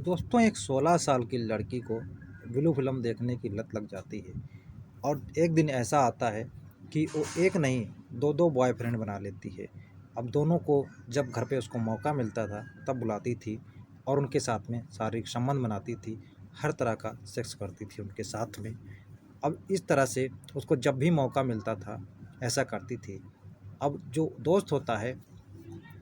दोस्तों, एक 16 साल की लड़की को ब्लू फिल्म देखने की लत लग जाती है। और एक दिन ऐसा आता है कि वो एक नहीं, दो दो बॉयफ्रेंड बना लेती है। अब दोनों को जब घर पे उसको मौका मिलता था तब बुलाती थी और उनके साथ में शारीरिक संबंध बनाती थी। हर तरह का सेक्स करती थी उनके साथ में। अब इस तरह से उसको जब भी मौका मिलता था ऐसा करती थी। अब जो दोस्त होता है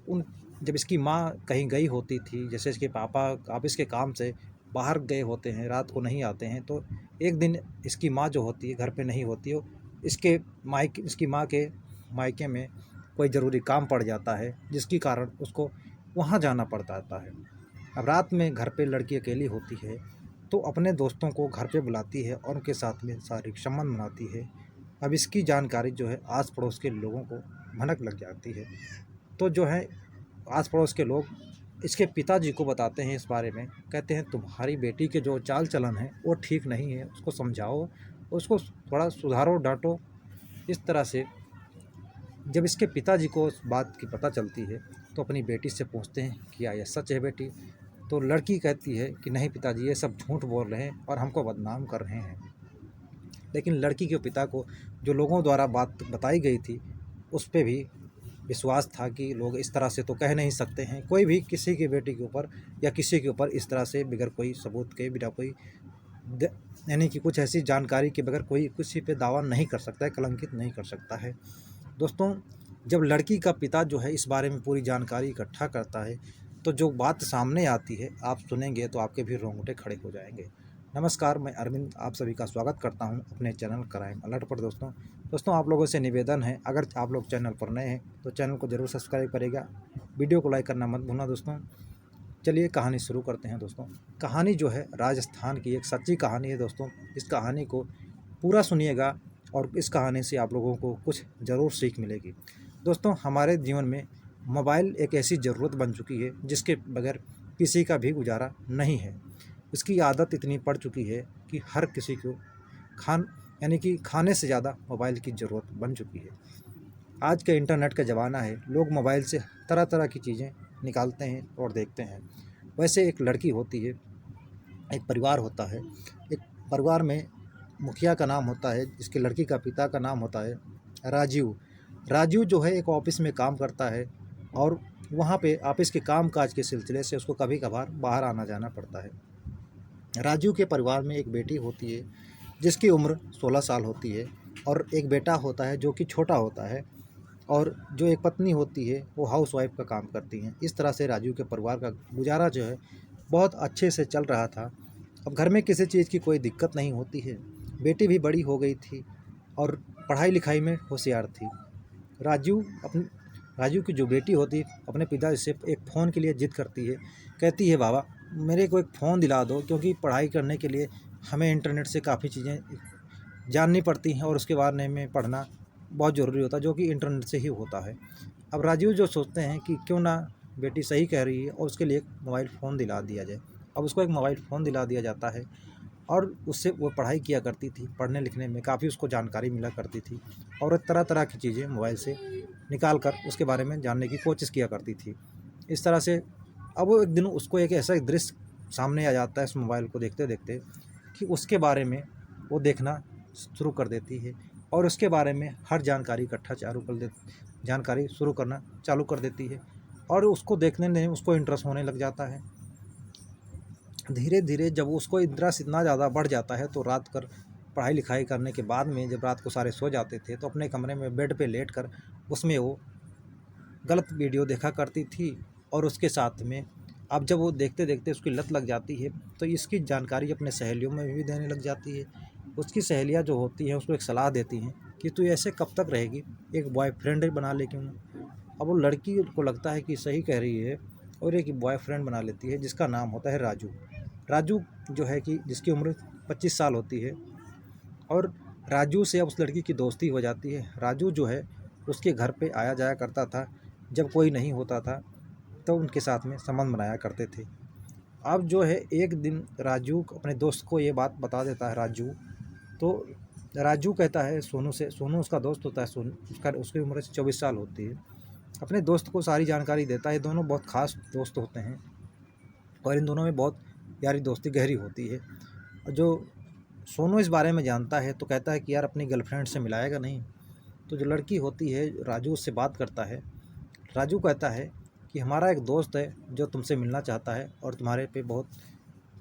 उन जब इसकी माँ कहीं गई होती थी, जैसे इसके पापा ऑफिस के काम से बाहर गए होते हैं, रात को नहीं आते हैं, तो एक दिन इसकी माँ जो होती है घर पे नहीं होती है। इसकी माँ के मायके में कोई ज़रूरी काम पड़ जाता है जिसके कारण उसको वहाँ जाना पड़ता है। अब रात में घर पे लड़की अकेली होती है तो अपने दोस्तों को घर पे बुलाती है और उनके साथ में शारीरिक संबंध बनाती है। अब इसकी जानकारी जो है आस पड़ोस के लोगों को भनक लग जाती है। तो जो है आस पड़ोस के लोग इसके पिताजी को बताते हैं इस बारे में। कहते हैं तुम्हारी बेटी के जो चाल चलन है वो ठीक नहीं है, उसको समझाओ, उसको थोड़ा सुधारो, डांटो। इस तरह से जब इसके पिताजी को उस बात की पता चलती है तो अपनी बेटी से पूछते हैं क्या यह सच है बेटी। तो लड़की कहती है कि नहीं पिताजी, ये सब झूठ बोल रहे हैं और हमको बदनाम कर रहे हैं। लेकिन लड़की के पिता को जो लोगों द्वारा बात बताई गई थी उस पर भी विश्वास था कि लोग इस तरह से तो कह नहीं सकते हैं, कोई भी किसी की बेटी के ऊपर या किसी के ऊपर इस तरह से बगैर कोई सबूत के, बिना कोई यानी कि कुछ ऐसी जानकारी के बगैर कोई किसी पे दावा नहीं कर सकता है, कलंकित नहीं कर सकता है। दोस्तों, जब लड़की का पिता जो है इस बारे में पूरी जानकारी इकट्ठा करता है तो जो बात सामने आती है आप सुनेंगे तो आपके भी रोंगटे खड़े हो जाएंगे। नमस्कार, मैं अरविंद आप सभी का स्वागत करता हूं अपने चैनल क्राइम अलर्ट पर। दोस्तों आप लोगों से निवेदन है, अगर आप लोग चैनल पर नए हैं तो चैनल को ज़रूर सब्सक्राइब करेगा, वीडियो को लाइक करना मत भूलना। दोस्तों चलिए कहानी शुरू करते हैं। दोस्तों कहानी जो है राजस्थान की एक सच्ची कहानी है। दोस्तों इस कहानी को पूरा सुनिएगा और इस कहानी से आप लोगों को कुछ ज़रूर सीख मिलेगी। दोस्तों हमारे जीवन में मोबाइल एक ऐसी ज़रूरत बन चुकी है जिसके बगैर किसी का भी गुजारा नहीं है। इसकी आदत इतनी पड़ चुकी है कि हर किसी को यानी कि खाने से ज़्यादा मोबाइल की ज़रूरत बन चुकी है। आज के इंटरनेट का ज़माना है, लोग मोबाइल से तरह तरह की चीज़ें निकालते हैं और देखते हैं। वैसे एक लड़की होती है, एक परिवार होता है, एक परिवार में मुखिया का नाम होता है, इसके लड़की का पिता का नाम होता है राजीव। राजीव जो है एक ऑफिस में काम करता है और वहाँ पे ऑफिस के काम काज के सिलसिले से उसको कभी कभार बाहर आना जाना पड़ता है। राजीव के परिवार में एक बेटी होती है जिसकी उम्र 16 साल होती है और एक बेटा होता है जो कि छोटा होता है, और जो एक पत्नी होती है वो हाउसवाइफ का काम करती हैं। इस तरह से राजीव के परिवार का गुजारा जो है बहुत अच्छे से चल रहा था। अब घर में किसी चीज़ की कोई दिक्कत नहीं होती है, बेटी भी बड़ी हो गई थी और पढ़ाई लिखाई में होशियार थी। राजीव अपनी राजू की जो बेटी होती अपने पिता से एक फ़ोन के लिए ज़िद करती है। कहती है बाबा मेरे को एक फ़ोन दिला दो, क्योंकि पढ़ाई करने के लिए हमें इंटरनेट से काफ़ी चीज़ें जाननी पड़ती हैं और उसके बारे में पढ़ना बहुत ज़रूरी होता है जो कि इंटरनेट से ही होता है। अब राजीव जो सोचते हैं कि क्यों ना बेटी सही कह रही है और उसके लिए एक मोबाइल फ़ोन दिला दिया जाए। अब उसको एक मोबाइल फ़ोन दिला दिया जाता है और उससे वो पढ़ाई किया करती थी, पढ़ने लिखने में काफ़ी उसको जानकारी मिला करती थी और तरह तरह की चीज़ें मोबाइल से निकाल कर उसके बारे में जानने की कोशिश किया करती थी। इस तरह से अब वो एक दिन उसको एक ऐसा दृश्य सामने आ जाता है इस मोबाइल को देखते देखते कि उसके बारे में वो देखना शुरू कर देती है और उसके बारे में हर जानकारी शुरू करना चालू कर देती है और उसको देखने में उसको इंटरेस्ट होने लग जाता है। धीरे धीरे जब उसको इंटरेस्ट इतना ज़्यादा बढ़ जाता है तो रात कर पढ़ाई लिखाई करने के बाद में जब रात को सारे सो जाते थे तो अपने कमरे में बेड पे लेट कर उसमें वो गलत वीडियो देखा करती थी। और उसके साथ में अब जब वो देखते देखते उसकी लत लग जाती है तो इसकी जानकारी अपने सहेलियों में भी देने लग जाती है। उसकी सहेलियाँ जो होती हैं उसको एक सलाह देती हैं कि तू ऐसे कब तक रहेगी, एक बॉयफ्रेंड बना ले क्यों ना। अब वो लड़की को लगता है कि सही कह रही है और एक बॉयफ्रेंड बना लेती है जिसका नाम होता है राजू। राजू जो है कि जिसकी उम्र 25 साल होती है और राजू से अब उस लड़की की दोस्ती हो जाती है। राजू जो है उसके घर पे आया जाया करता था, जब कोई नहीं होता था तो उनके साथ में संबंध बनाया करते थे। अब जो है एक दिन राजू अपने दोस्त को ये बात बता देता है राजू। तो राजू कहता है सोनू से, सोनू उसका दोस्त होता है, सोनू उसकी उम्र 24 साल होती है, अपने दोस्त को सारी जानकारी देता है। दोनों बहुत ख़ास दोस्त होते हैं और इन दोनों में बहुत यारी दोस्ती गहरी होती है। और जो सोनू इस बारे में जानता है तो कहता है कि यार अपनी गर्लफ्रेंड से मिलाएगा नहीं। तो जो लड़की होती है राजू उससे बात करता है। राजू कहता है कि हमारा एक दोस्त है जो तुमसे मिलना चाहता है और तुम्हारे पे बहुत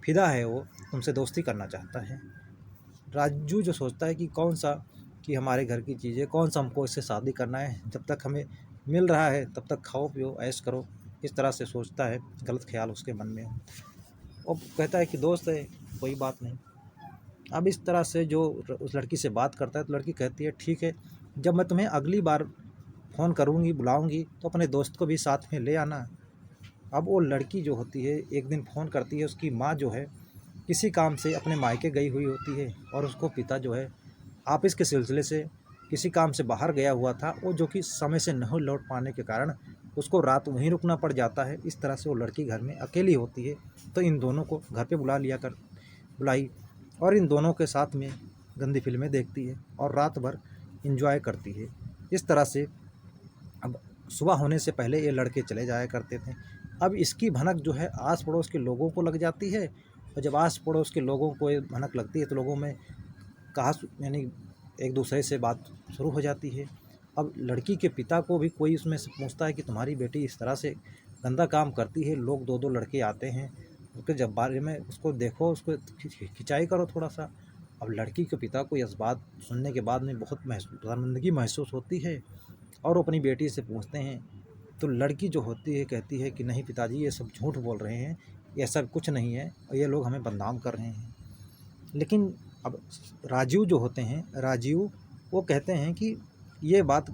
फिदा है, वो तुमसे दोस्ती करना चाहता है। राजू जो सोचता है कि कौन सा कि हमारे घर की चीज़ है, कौन सा हमको इससे शादी करना है, जब तक हमें मिल रहा है तब तक खाओ पियो ऐश करो, इस तरह से सोचता है। गलत ख्याल उसके मन में वो कहता है कि दोस्त है कोई बात नहीं। अब इस तरह से जो उस लड़की से बात करता है तो लड़की कहती है ठीक है, जब मैं तुम्हें अगली बार फ़ोन करूँगी बुलाऊँगी तो अपने दोस्त को भी साथ में ले आना। अब वो लड़की जो होती है एक दिन फ़ोन करती है, उसकी माँ जो है किसी काम से अपने मायके गई हुई होती है और उसको पिता जो है ऑफिस के सिलसिले से किसी काम से बाहर गया हुआ था, वो जो कि समय से नहीं लौट पाने के कारण उसको रात वहीं रुकना पड़ जाता है। इस तरह से वो लड़की घर में अकेली होती है। तो इन दोनों को घर पे बुलाई और इन दोनों के साथ में गंदी फिल्में देखती है और रात भर इंजॉय करती है। इस तरह से अब सुबह होने से पहले ये लड़के चले जाया करते थे। अब इसकी भनक जो है आस पड़ोस के लोगों को लग जाती है और जब आस पड़ोस के लोगों को ये भनक लगती है तो लोगों में कहा यानी एक दूसरे से बात शुरू हो जाती है। अब लड़की के पिता को भी कोई उसमें से पूछता है कि तुम्हारी बेटी इस तरह से गंदा काम करती है, लोग दो दो लड़के आते हैं उसके जब बारे में उसको देखो, उसको खिंचाई करो थोड़ा सा। अब लड़की के पिता को इस बात सुनने के बाद में बहुत शर्मिंदगी महसूस होती है और वो अपनी बेटी से पूछते हैं। तो लड़की जो होती है कहती है कि नहीं पिताजी ये सब झूठ बोल रहे हैं, ये सब कुछ नहीं है और ये लोग हमें बदनाम कर रहे हैं। लेकिन अब राजीव जो होते हैं, राजीव वो कहते हैं कि ये बात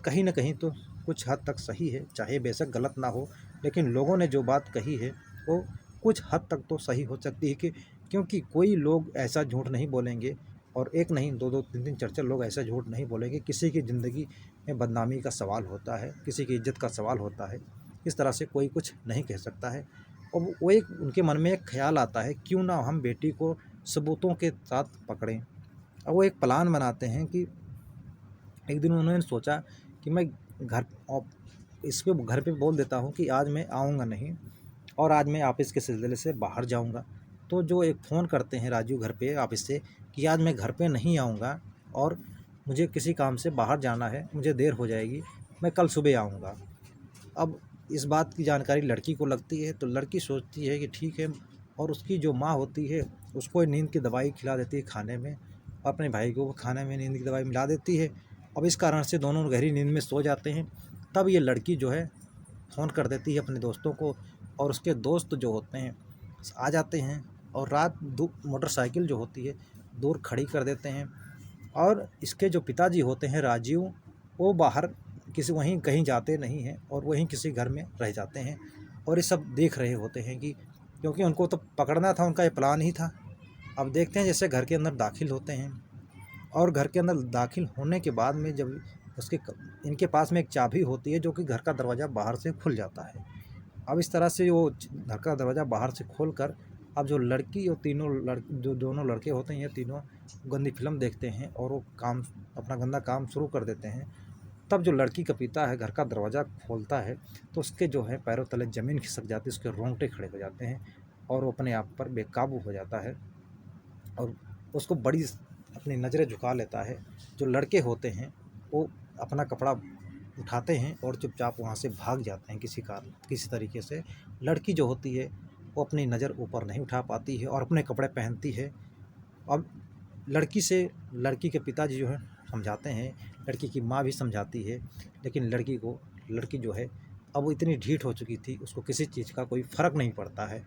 कहीं ना कहीं तो कुछ हद तक सही है, चाहे बेशक गलत ना हो, लेकिन लोगों ने जो बात कही है वो कुछ हद तक तो सही हो सकती है कि क्योंकि कोई लोग ऐसा झूठ नहीं बोलेंगे और एक नहीं दो दो तीन तीन चार चार लोग ऐसा झूठ नहीं बोलेंगे। किसी की ज़िंदगी में बदनामी का सवाल होता है, किसी की इज्जत का सवाल होता है, इस तरह से कोई कुछ नहीं कह सकता है। और वो एक उनके मन में एक ख्याल आता है क्यों ना हम बेटी को सबूतों के साथ पकड़ें। और वो एक प्लान बनाते हैं कि एक दिन उन्होंने सोचा कि मैं घर इस पे घर पे बोल देता हूँ कि आज मैं आऊँगा नहीं और आज मैं ऑफिस के सिलसिले से बाहर जाऊँगा। तो जो एक फ़ोन करते हैं राजू घर पे ऑफिस से कि आज मैं घर पे नहीं आऊँगा और मुझे किसी काम से बाहर जाना है, मुझे देर हो जाएगी, मैं कल सुबह आऊँगा। अब इस बात की जानकारी लड़की को लगती है तो लड़की सोचती है कि ठीक है, और उसकी जो माँ होती है उसको नींद की दवाई खिला देती है खाने में, अपने भाई को खाने में नींद की दवाई मिला देती है। अब इस कारण से दोनों गहरी नींद में सो जाते हैं। तब ये लड़की जो है फ़ोन कर देती है अपने दोस्तों को और उसके दोस्त जो होते हैं आ जाते हैं और रात मोटरसाइकिल जो होती है दूर खड़ी कर देते हैं। और इसके जो पिताजी होते हैं राजीव, वो बाहर किसी वहीं कहीं जाते नहीं हैं और वहीं किसी घर में रह जाते हैं और ये सब देख रहे होते हैं कि क्योंकि उनको तो पकड़ना था, उनका ये प्लान ही था। अब देखते हैं जैसे घर के अंदर दाखिल होते हैं और घर के अंदर दाखिल होने के बाद में जब इनके पास में एक चाबी होती है जो कि घर का दरवाज़ा बाहर से खुल जाता है। अब इस तरह से वो घर का दरवाज़ा बाहर से खोल कर अब जो लड़की और जो दोनों लड़के होते हैं ये तीनों गंदी फिल्म देखते हैं और वो काम अपना गंदा काम शुरू कर देते हैं। तब जो लड़की का पिता है घर का दरवाज़ा खोलता है तो उसके जो है पैरों तले ज़मीन खिसक जाती है, उसके रोंगटे खड़े हो जाते हैं और वो अपने आप पर बेकाबू हो जाता है और उसको बड़ी अपनी नज़रें झुका लेता है। जो लड़के होते हैं वो अपना कपड़ा उठाते हैं और चुपचाप वहाँ से भाग जाते हैं किसी तरीके से। लड़की जो होती है वो अपनी नज़र ऊपर नहीं उठा पाती है और अपने कपड़े पहनती है। अब लड़की के पिताजी जो है समझाते हैं, लड़की की माँ भी समझाती है, लेकिन लड़की जो है अब वो इतनी ढीठ हो चुकी थी, उसको किसी चीज़ का कोई फ़र्क नहीं पड़ता है।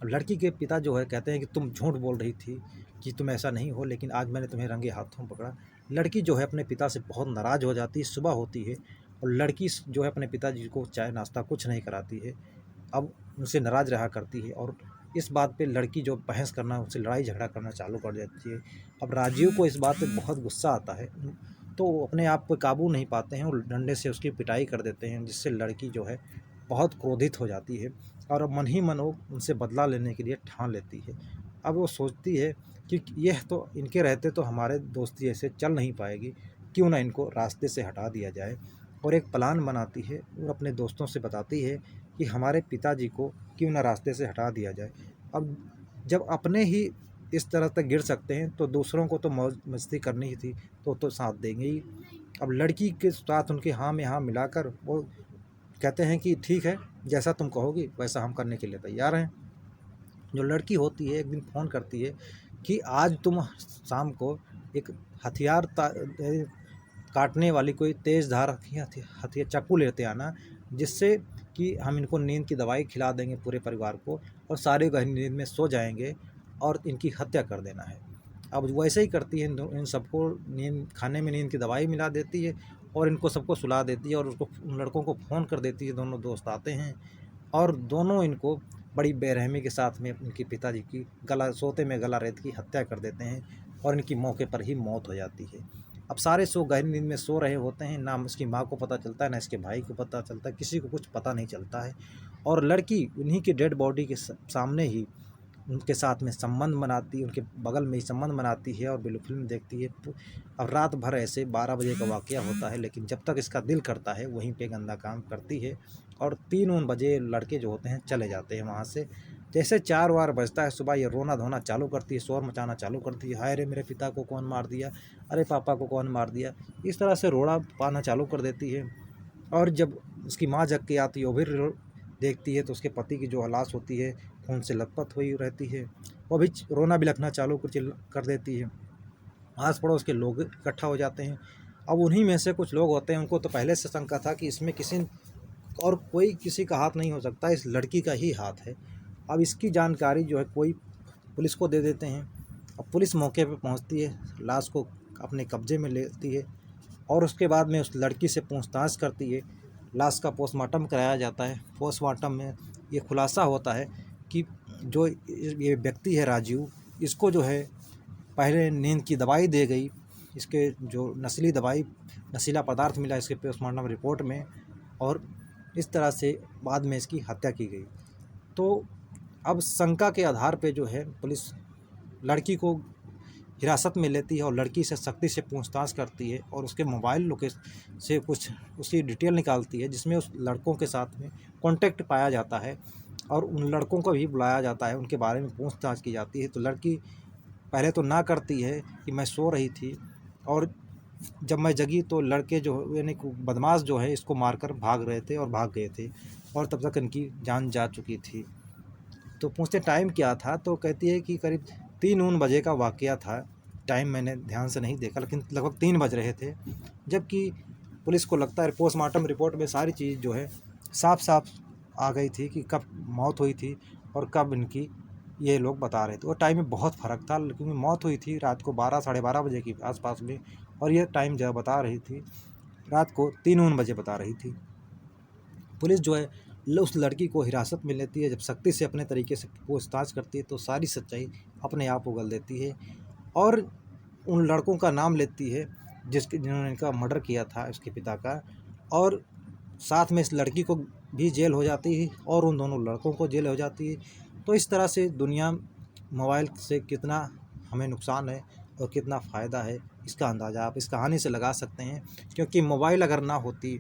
लड़की के पिता जो है कहते हैं कि तुम झूठ बोल रही थी कि तुम ऐसा नहीं हो, लेकिन आज मैंने तुम्हें रंगे हाथों पकड़ा। लड़की जो है अपने पिता से बहुत नाराज़ हो जाती है। सुबह होती है और लड़की जो है अपने पिताजी को चाय नाश्ता कुछ नहीं कराती है। अब उनसे नाराज़ रहा करती है और इस बात पे लड़की जो बहस करना, उनसे लड़ाई झगड़ा करना चालू कर देती है। अब राजीव को इस बात पे बहुत गुस्सा आता है तो वो अपने आप पे काबू नहीं पाते हैं और डंडे से उसकी पिटाई कर देते हैं, जिससे लड़की जो है बहुत क्रोधित हो जाती है और अब मन ही मन वो उनसे बदला लेने के लिए ठान लेती है। अब वो सोचती है कि यह तो इनके रहते तो हमारे दोस्ती ऐसे चल नहीं पाएगी, क्यों ना इनको रास्ते से हटा दिया जाए। और एक प्लान बनाती है और अपने दोस्तों से बताती है कि हमारे पिताजी को क्यों ना रास्ते से हटा दिया जाए। अब जब अपने ही इस तरह तक गिर सकते हैं तो दूसरों को तो मौज मस्ती करनी ही थी, तो साथ देंगे ही। अब लड़की के साथ उनके हाँ में हाँ मिलाकर वो कहते हैं कि ठीक है, जैसा तुम कहोगी वैसा हम करने के लिए तैयार हैं। जो लड़की होती है एक दिन फ़ोन करती है कि आज तुम शाम को एक हथियार काटने वाली कोई तेज़ धार हथियार चाकू लेते आना, जिससे कि हम इनको नींद की दवाई खिला देंगे पूरे परिवार को और सारे गहरी नींद में सो जाएंगे और इनकी हत्या कर देना है। अब वैसे ही करती है, इन सबको नींद खाने में नींद की दवाई मिला देती है और इनको सबको सुला देती है और उसको उन लड़कों को फ़ोन कर देती है। दोनों दोस्त आते हैं और दोनों इनको बड़ी बेरहमी के साथ में इनके पिताजी की सोते में गला रेत की हत्या कर देते हैं और इनकी मौके पर ही मौत हो जाती है। अब सारे सो गहरी नींद में सो रहे होते हैं, ना इसकी माँ को पता चलता है, ना इसके भाई को पता चलता है, किसी को कुछ पता नहीं चलता है। और लड़की उन्हीं की डेड बॉडी के सामने ही उनके साथ में संबंध बनाती है, उनके बगल में ही संबंध बनाती है और बिल्कुल फिल्म देखती है। अब रात भर ऐसे 12 बजे का वाक़या होता है, लेकिन जब तक इसका दिल करता है वहीं पे गंदा काम करती है और 3 बजे लड़के जो होते हैं चले जाते हैं वहाँ से। जैसे 4 वार बजता है सुबह, ये रोना धोना चालू करती है, शोर मचाना चालू करती है, हाय रे मेरे पिता को कौन मार दिया, अरे पापा को कौन मार दिया, इस तरह से रोना पाना चालू कर देती है। और जब उसकी माँ जग के आती है, वो भी देखती है तो उसके पति की जो लाश होती है खून से लथपथ हुई रहती है, वो भी रोना बिलखना चालू कर देती है। आस पड़ोस के लोग इकट्ठा हो जाते हैं। अब उन्हीं में से कुछ लोग होते हैं, उनको तो पहले से शंका था कि इसमें किसी और कोई किसी का हाथ नहीं हो सकता, इस लड़की का ही हाथ है। अब इसकी जानकारी जो है कोई पुलिस को दे देते हैं। अब पुलिस मौके पे पहुंचती है, लाश को अपने कब्जे में लेती है और उसके बाद में उस लड़की से पूछताछ करती है। लाश का पोस्टमार्टम कराया जाता है। पोस्टमार्टम में ये खुलासा होता है कि जो ये व्यक्ति है राजीव, इसको जो है पहले नींद की दवाई दी गई, इसके जो नशीला पदार्थ मिला इसके पोस्टमार्टम रिपोर्ट में, और इस तरह से बाद में इसकी हत्या की गई। तो अब शंका के आधार पे जो है पुलिस लड़की को हिरासत में लेती है और लड़की से सख्ती से पूछताछ करती है और उसके मोबाइल लोकेशन से कुछ उसकी डिटेल निकालती है, जिसमें उस लड़कों के साथ में कॉन्टैक्ट पाया जाता है और उन लड़कों को भी बुलाया जाता है, उनके बारे में पूछताछ की जाती है। तो लड़की पहले तो ना करती है कि मैं सो रही थी और जब मैं जगी तो लड़के जो यानी बदमाश जो है इसको मारकर भाग रहे थे और भाग गए थे और तब तक इनकी जान जा चुकी थी। तो पूछते टाइम क्या था, तो कहती है कि करीब 3 बजे का वाक़या था। टाइम मैंने ध्यान से नहीं देखा, लेकिन लगभग 3 बज रहे थे। जबकि पुलिस को लगता है पोस्टमार्टम रिपोर्ट में सारी चीज़ जो है साफ साफ आ गई थी कि कब मौत हुई थी और कब इनकी ये लोग बता रहे थे। और टाइम में बहुत फ़र्क था, लेकिन मौत हुई थी रात को 12 साढ़े 12 बजे के आसपास में और ये टाइम जो बता रही थी रात को 3 बजे बता रही थी। पुलिस जो है उस लड़की को हिरासत में लेती है। जब सख्ती से अपने तरीके से पूछताछ करती है तो सारी सच्चाई अपने आप उगल देती है और उन लड़कों का नाम लेती है जिन्होंने इनका मर्डर किया था उसके पिता का, और साथ में इस लड़की को भी जेल हो जाती है और उन दोनों लड़कों को जेल हो जाती है। तो इस तरह से दुनिया मोबाइल से कितना हमें नुकसान है और कितना फ़ायदा है, इसका अंदाज़ा आप इस कहानी से लगा सकते हैं। क्योंकि मोबाइल अगर ना होती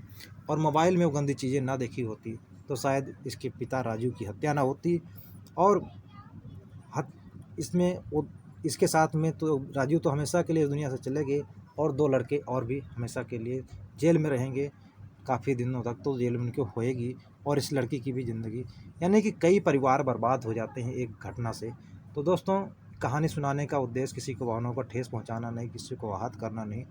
और मोबाइल में वो गंदी चीज़ें ना देखी होती तो शायद इसके पिता राजू की हत्या ना होती और इसमें वो इसके साथ में तो राजू तो हमेशा के लिए इस दुनिया से चले गए और 2 लड़के और भी हमेशा के लिए जेल में रहेंगे। काफ़ी दिनों तक तो जेल में उनकी होएगी और इस लड़की की भी ज़िंदगी, यानी कि कई परिवार बर्बाद हो जाते हैं एक घटना से। तो दोस्तों, कहानी सुनाने का उद्देश्य किसी को भावनाओं को ठेस पहुंचाना नहीं, किसी को आहत करना नहीं।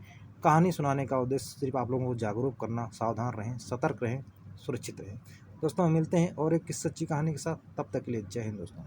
कहानी सुनाने का उद्देश्य सिर्फ आप लोगों को जागरूक करना। सावधान रहें, सतर्क रहें, सुरक्षित रहें। दोस्तों मिलते हैं और एक सच्ची कहानी के साथ, तब तक के लिए जय हिंद दोस्तों।